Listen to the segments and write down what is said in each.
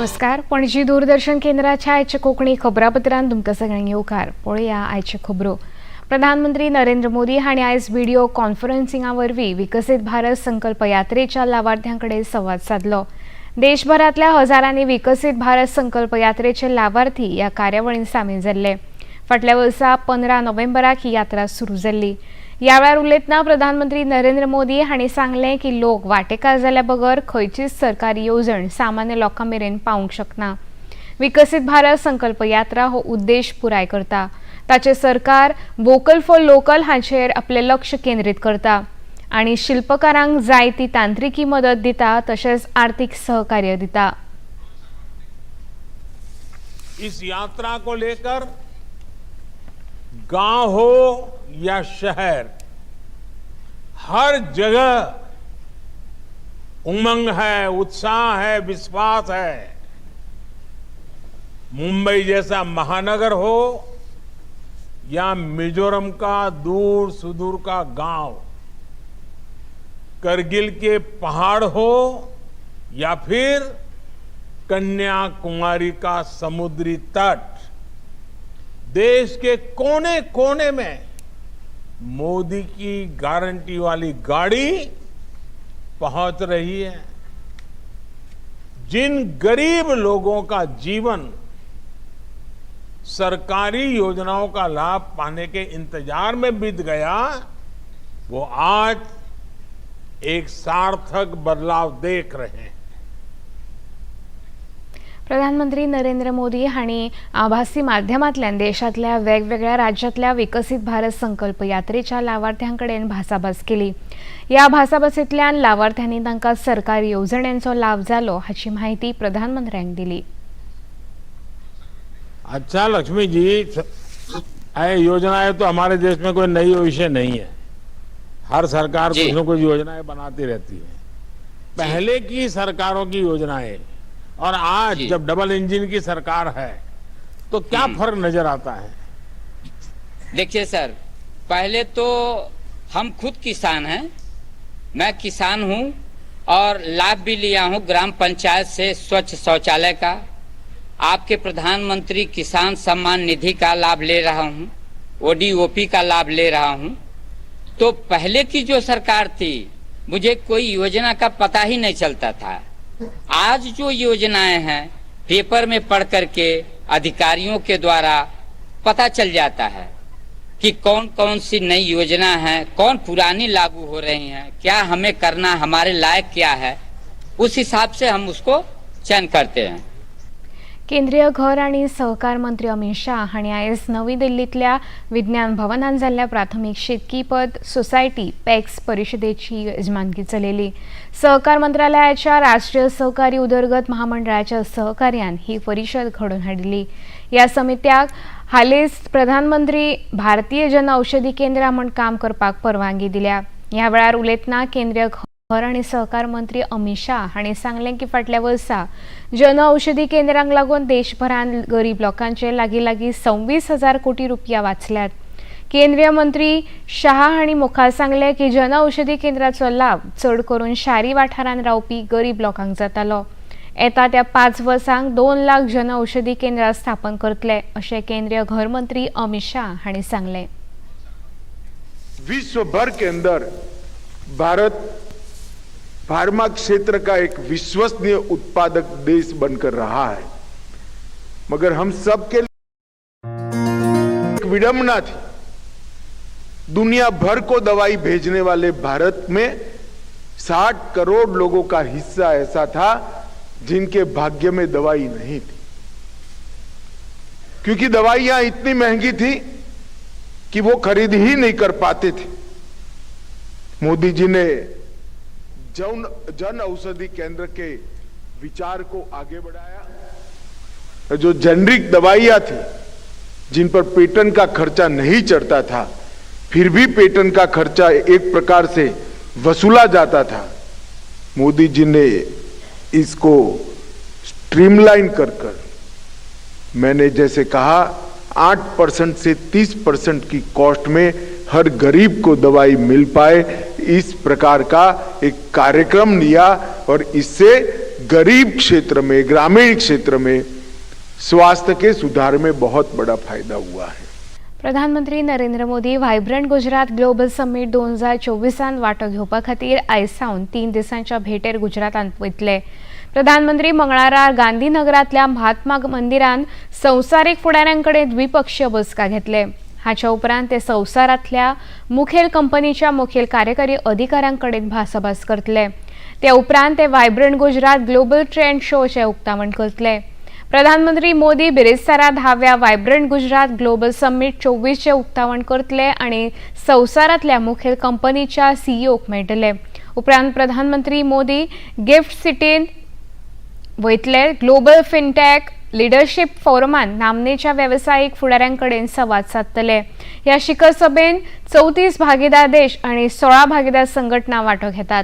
नमस्कार. पणजी दूरदर्शन केंद्राच्या आयच्या कोंकणी खबरापत्रांत तुमकां सगळ्यांक येवकार. पळया आयच्यो खबरो. प्रधानमंत्री नरेंद्र मोदी हांणी आयज व्हिडिओ कॉन्फरन्सिंगा वरवीं विकसीत भारत संकल्प यात्रेच्या लावार्थ्यां कडेन संवाद साधलो. देशभरांतल्या हजारांनी विकसीत भारत संकल्प यात्रेचे लावार्थी ह्या कार्यावळींत सामील जाल्ले. फाटल्या वर्सा 15 नोव्हेंबराक ही यात्रा सुरू जाल्ली. ह्या वेळार उलयतना प्रधानमंत्री नरेंद्र मोदी हांणी सांगलें की लोक वांटेकार जाल्या बगर खंयचीच सरकारी येवजण सामान्य लोकां मेरेन पावूंक शकना. विकसीत भारत संकल्प यात्रा हो उद्देश पुराय करता. ताचे सरकार वोकल फॉर लोकल हाचेर आपलें लक्ष केंद्रीत करता आनी शिल्पकारांक जाय ती तांत्रिकी मदत दिता तशेंच आर्थीक सहकार्य दिता. इस यात्रा को लेकर गांव हो या शहर, हर जगह उमंग है, उत्साह है, विश्वास है. मुंबई जैसा महानगर हो या मिजोरम का दूर सुदूर का गांव, करगिल के पहाड़ हो या फिर कन्याकुमारी का समुद्री तट, देश के कोने कोने में मोदी की गारंटी वाली गाड़ी पहुंच रही है. जिन गरीब लोगों का जीवन सरकारी योजनाओं का लाभ पाने के इंतजार में बीत गया, वो आज एक सार्थक बदलाव देख रहे हैं. प्रधानमंत्री नरेंद्र मोदी हांणी आभासी माध्यमांतल्यान देशांतल्या वेगवेगळ्या राज्यांतल्या विकसीत भारत संकल्प यात्रेच्या लावार्थ्यां कडेन भासाभास केली. ह्या भासाभासींतल्यान लावार्थ्यांनी तांकां सरकारी येवजण्यांचो लाभ जालो हाची माहिती प्रधानमंत्र्यांक दिली. अच्छा लक्ष्मी जी, ये योजनाएं तो हमारे देश में कोई नई विषय नहीं है. हर सरकार कुछ न कुछ योजनाएं बनाती रहती है. पहले की सरकारों की योजनाएं और आज जब डबल इंजन की सरकार है तो क्या फर्क नजर आता है? देखिए सर, पहले तो हम खुद किसान हैं, मैं किसान हूं और लाभ भी लिया हूं ग्राम पंचायत से स्वच्छ शौचालय का. आपके प्रधानमंत्री किसान सम्मान निधि का लाभ ले रहा हूं, ओडीओपी का लाभ ले रहा हूं. तो पहले की जो सरकार थी मुझे कोई योजना का पता ही नहीं चलता था. आज जो योजनाएं हैं पेपर में पढ़ करके अधिकारियों के द्वारा पता चल जाता है कि कौन कौन सी नई योजना है, कौन पुरानी लागू हो रही हैं, क्या हमें करना, हमारे लायक क्या है, उस हिसाब से हम उसको चयन करते हैं. केंद्रीय घर आणि सहकार मंत्री अमित शाह हांणी आयज नवी दिल्लीतल्या विज्ञान भवनांत जाल्ल्या प्राथमीक शेतकी पद सोसायटी पॅक्स परिशदेची यजमानकी चलयली. सहकार मंत्रालयाच्या राष्ट्रीय सहकारी उदरगत महामंडळाच्या सहकार्यान ही परिशद घडोवन हाडिल्ली. ह्या समित्याक हालींच प्रधानमंत्री भारतीय जन औषधी केंद्रा म्हूण काम करपाक परवानगी दिल्या. ह्या वेळार उलयतना केंद्रीय घर आणि सहकार मंत्री अमित शाह हांणी सांगलें की फाटल्या वर्सा जन औषधी केंद्रांक लागून देशभरांत गरीब लोकांचे लागीं 26,000 कोटी रुपया वाचल्यात. केंद्रीय मंत्री शाह हांणी मुखार सांगलें की जन औषधी केंद्राचो लाभ चड करून शारी वाठारांत रावपी गरीब लोकांक जातालो. येता त्या 5 वर्सांक 2 लाख जन औषधी केंद्रां स्थापन करतले अशें केंद्रीय घर मंत्री अमित शाह हांणी सांगलें. विश्व भर के अंदर भारत फार्मा क्षेत्र का एक विश्वसनीय उत्पादक देश बनकर रहा है, मगर हम सब के लिए एक विडंबना थी. दुनिया भर को दवाई भेजने वाले भारत में 60 करोड़ लोगों का हिस्सा ऐसा था जिनके भाग्य में दवाई नहीं थी, क्योंकि दवाइयां इतनी महंगी थी कि वो खरीद ही नहीं कर पाते थे. मोदी जी ने जन औषधि केंद्र के विचार को आगे बढ़ाया. जो जेनरिक दवाइयां थी जिन पर पेटेंट का खर्चा नहीं चढ़ता था, फिर भी पेटेंट का खर्चा एक प्रकार से वसूला जाता था, मोदी जी ने इसको स्ट्रीमलाइन कर मैंने जैसे कहा 8% से 30% की कॉस्ट में हर गरीब को दवाई मिल पाए, इस प्रकार का एक कार्यक्रम लिया और इससे गरीब क्षेत्र में, ग्रामीण क्षेत्र में स्वास्थ्य के सुधार में बहुत बड़ा फायदा हुआ है। प्रधानमंत्री Narendra Modi vibrant Gujarat global summit 2024 वांटो घेवपा खातीर आयज सावन 3 दिसांच्या भेटेर गुजरातांत वयतले। प्रधानमंत्री मंगळारा गांधीनगरांतल्या महात्मा मंदिरान संवसारीक फुडाऱ्यांकडेन द्विपक्षीय बसका घेतले। हाच्या उपरांत ते संवसारांतल्या मुखेल कंपनीच्या मुखेल कार्यकारी अधिकाऱ्यांकडेन भासाभास करतले। ते उपरांत ते व्हायब्रंट गुजरात ग्लोबल ट्रेंड शोचे उक्तावण करतले। प्रधानमंत्री मोदी बिरेस्तारा 10व्या व्हायब्रंट गुजरात ग्लोबल समिट 24 चे उक्तावण करतले आणि संवसारांतल्या मुखेल कंपनीच्या सीईओक मेळटले। उपरांत प्रधानमंत्री मोदी गिफ्ट सिटीन वयतले। ग्लोबल फिनटेक लीडरशिप फोरमान नामनेच्या व्यावसायिक फुडाऱ्यांकडेन संवाद साधतले। ह्या शिखर सभेन 34 भागीदार देश आणि 16 भागीदार संघटना वांटो घेतात।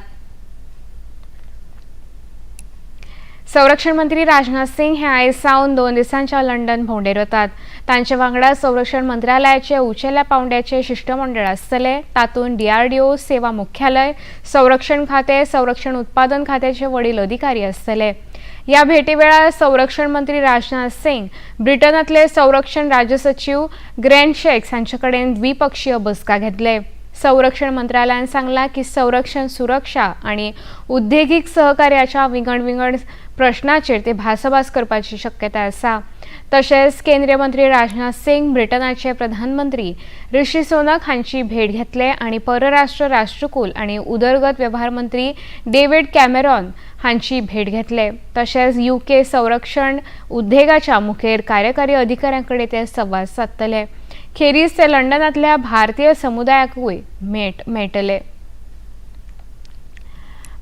संरक्षण मंत्री राजनाथ सिंह हे आयज सावन 2 दिसांच्या लंडन भोंवडेर वतात। तांचे वांगडा संरक्षण मंत्रालयाचे उंचेल्या पांवड्याचे शिष्टमंडळ आसतले। तातूंत डीआरडीओ सेवा मुख्यालय, संरक्षण खाते, संरक्षण उत्पादन खात्याचे वडील अधिकारी आसतले। या भेटी वेळार संरक्षण मंत्री राजनाथ सिंह ब्रिटनांतले संरक्षण राज्य सचिव ग्रँड शेक्स हांचे कडेन द्विपक्षीय बसका घेतले। संरक्षण मंत्रालयान सांगला की संरक्षण सुरक्षा आणि उद्देगीक सहकार्याच्या विंगड प्रश्नाचेर ते भासाभास करपाची शक्यताय आसा। तशेंच केंद्रीय मंत्री राजनाथ सिंह ब्रिटनाचे प्रधानमंत्री ऋषी सुनक हांची भेट घेतले आणि परराष्ट्र राष्ट्रकुल आणि उदरगत व्यवहार मंत्री डेव्हिड कॅमेरॉन हांची भेट घेतले। तशेंच यूके संरक्षण उद्देगाच्या मुखेल कार्यकारी अधिकाऱ्यांकडे ते संवाद साधतले। खेरीज ते लंडनांतल्या भारतीय समुदायाकूय मेळटले।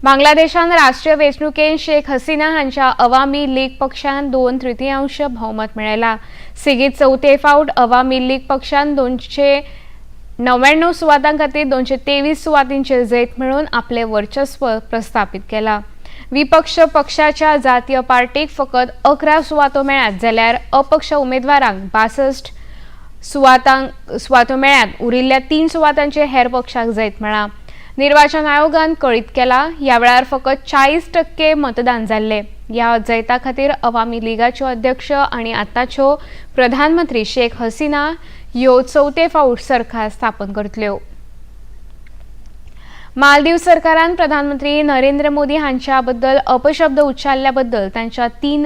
बांगलादेशान राष्ट्रीय वेंचणुकेन शेख हसीना हांच्या अवामी लीग पक्षान 2/3 भोवमत मेळयला। सेगीत चौथे फावट अवामी लीग पक्षान 299 सुवातां खातीर 223 सुवातींचेर जैत मेळोवन आपले वर्चस्व प्रस्थापित केला। विपक्ष पक्षाच्या जातीय पार्टीक फकत 11 सुवातो मेळ्ळ्यात जाल्यार अपक्ष उमेदवारांक 62 सुवातो मेळ्ळ्यात। उरिल्ल्या 3 सुवातांचेर हेर पक्षाक जैत मेळ्ळा। निर्वाचन आयोगान कळीत केला ह्या वेळार फकत 40% मतदान जाल्ले। ह्या जैता खातीर अवामी लीगाच्यो अध्यक्ष आणि आताच्यो प्रधानमंत्री शेख हसीना ह्यो चौथे फावट सरकार स्थापन करतल्यो। मालदीव सरकारान प्रधानमंत्री नरेंद्र मोदी हांच्या बद्दल अपशब्द उच्चारल्या बद्दल तांच्या 3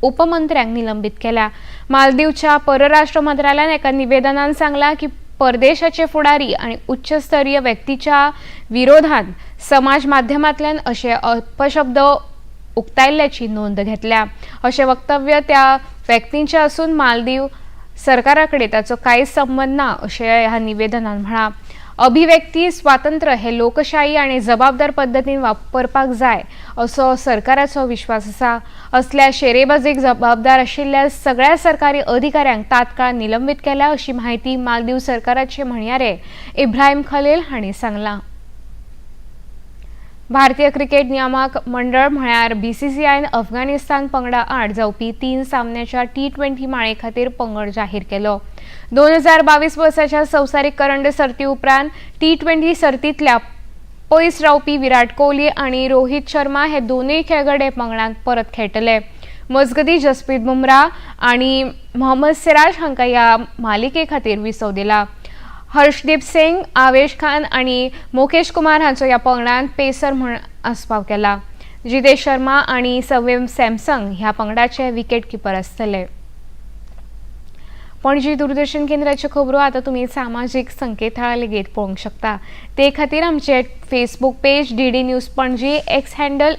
उपमंत्र्यांक निलंबित केल्या। मालदीवच्या परराष्ट्र मंत्रालयान एका निवेदनान सांगला की परदेशाचे फुडारी आणि उच्चस्तरीय व्यक्तीच्या विरोधात समाज माध्यमांतल्यान असे अपशब्द उक्तायल्ल्याची नोंद घेतल्या। असे वक्तव्य त्या व्यक्तींचे असून मालदीव सरकाराकडे ताचो कांयच संबंध ना अशें ह्या निवेदनान म्हळां। अभिव्यक्ती स्वातंत्र्य हे लोकशाही आणि जबाबदार पद्धतीन वापरपाक जाय असो सरकाराचो विश्वास आसा। असल्या शेरेबाजीक जबाबदार आशिल्ल्या सगळ्या सरकारी अधिकाऱ्यांक तात्काळ निलंबित केल्या अशी माहिती मालदीव सरकाराचे म्हणयारे इब्राहिम खलील हांणी सांगला। भारतीय क्रिकेट नियामक मंडळ म्हळ्यार बीसीसीआयन अफगाणिस्तान पंगडा आड जावपी 3 सामन्याच्या T20 माळे खातीर पंगड जाहीर केलो। 2022 वर्साच्या संवसारीक करंड सर्ती उपरांत T20 सर्तींतल्या पयस रावपी विराट कोहली आणि रोहित शर्मा हे दोनूय खेळगडे पंगडांत परत खेळटले। मजगती जसप्रीत बुमराह आणि मोहम्मद सिराज हांकां ह्या मालिके खातीर विसव दिला। हर्षदीप सिंग, आवेश खान आणि मुकेश कुमार हांचो ह्या पंगडांत पेसर म्हूण आस्पाव केला। जितेश शर्मा आणि सव्यम सॅमसंग ह्या पंगडाचे विकेट किपर आसतले। पणजी दूरदर्शन केंद्राच्यो खबरो आता तुम्ही सामाजिक संकेतथळार लेगीत पळोवंक शकता। ते खातीर आमचे Facebook page DD news Panaji, x handle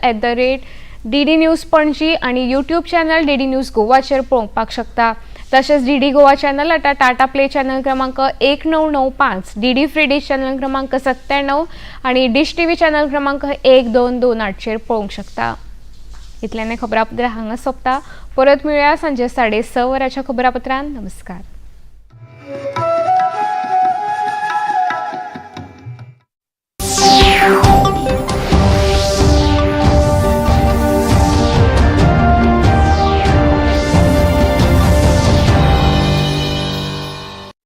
@DD news Panaji आणि यूट्यूब चॅनल DD न्यूज गोवाचेर पळोवपाक शकता। तसेच DD गोवा चॅनल आता टाटा प्ले चॅनल क्रमांक 1995, DD फ्री डिश चॅनल क्रमांक 97 आणि डिश TV चॅनल क्रमांक 1228 चेर पळोवंक शकता। इतल्याने खबरापत्र हांगा सोंपता। परत मेळुया सांजे 6:30 वरांच्या खबरापत्रांत। नमस्कार।